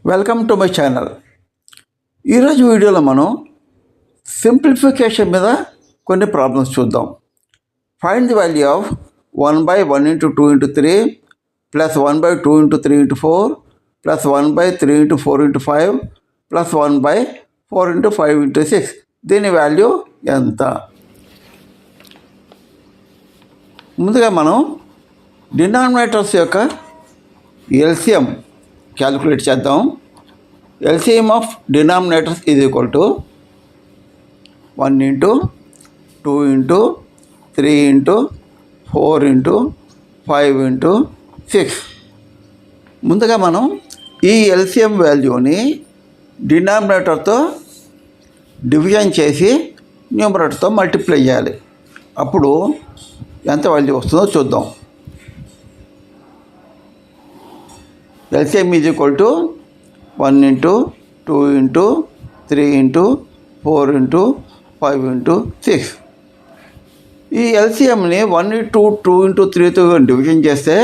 Welcome to my channel. ఈరోజు వీడియోలో మనం సింప్లిఫికేషన్ మీద కొన్ని ప్రాబ్లమ్స్ చూద్దాం. Find the value of 1/1 × 2 × 3 plus 1/2 × 3 × 4 plus 1/3 × 4 × 5 plus 1/4 × 5 × 6. దీని వాల్యూ ఎంత? ముందుగా మనం డినామినేటర్స్ యొక్క ఎల్సిఎం క్యాలిక్యులేట్ చేద్దాం. LCM of denominators is equal to 1 × 2 × 3 × 4 × 5 × 6. ముందుగా మనం ఈ ఎల్సిఎం వాల్యూని డినామినేటర్తో డివిజన్ చేసి న్యూమరేటర్తో మల్టిప్లై చేయాలి. అప్పుడు ఎంత వాల్యూ వస్తుందో చూద్దాం. LCM is equal to 1 × 2 × 3 × 4 × 5 × 6. ఈ ఎల్సిఎంని 1 × 2 × 3తో డివిజన్ చేస్తే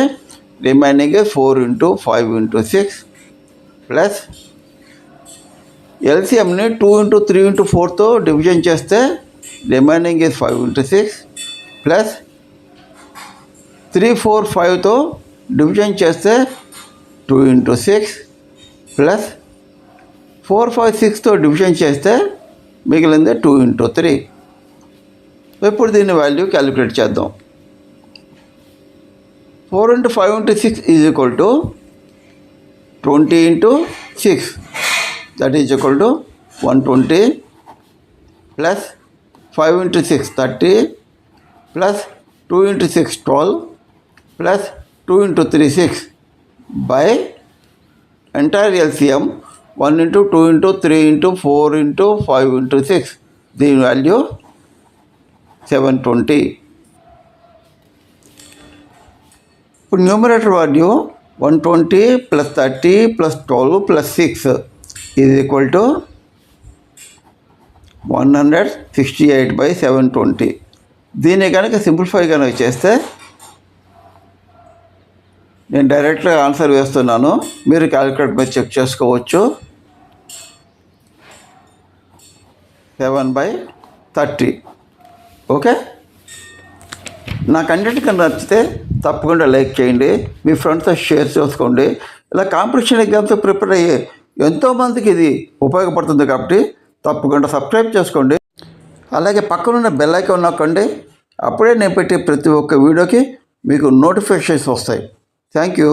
రిమైనింగ్ 4 × 5 × 6 ప్లస్ ఎల్సిఎంని 2 × 3 × 4తో డివిజన్ చేస్తే రిమైనింగ్ 5 × 6 ప్లస్ 3, 4, 5తో డివిజన్ చేస్తే 2 × 6 ప్లస్ 4, 5, 6తో డివిజన్ చేస్తే మిగిలింది 2 × 3. ఇప్పుడు దీని వాల్యూ క్యాలిక్యులేట్ చేద్దాం. 4 × 5 × 6 is equal to 20 × 6. That is equal to 120 plus 5 × 6 30 plus 2 × 6 12 plus 2 × 3 6 by entire LCM 1 × 2 × 3 × 4 × 5 × 6. దీని వాల్యూ 720. ఇప్పుడు numerator value 120 plus 30 plus 12 plus 6 is equal to 168/720. దీన్ని కనుక సింప్లిఫై కనుక చేస్తే నేను డైరెక్ట్గా ఆన్సర్ వేస్తున్నాను, మీరు క్యాలిక్యులేటర్ మీద చెక్ చేసుకోవచ్చు. 7/30. ఓకే, నా కంటెంట్ కనుక నచ్చితే తప్పకుండా లైక్ చేయండి, మీ ఫ్రెండ్స్తో షేర్ చేసుకోండి. ఇలా కాంపిటీషన్ ఎగ్జామ్స్ ప్రిపేర్ అయ్యే ఎంతోమందికి ఇది ఉపయోగపడుతుంది కాబట్టి తప్పకుండా సబ్స్క్రైబ్ చేసుకోండి. అలాగే పక్కనున్న బెల్ ఐకాన్ నొక్కండి. అప్పుడే నేను పెట్టే ప్రతి ఒక్క వీడియోకి మీకు నోటిఫికేషన్స్ వస్తాయి. Thank you.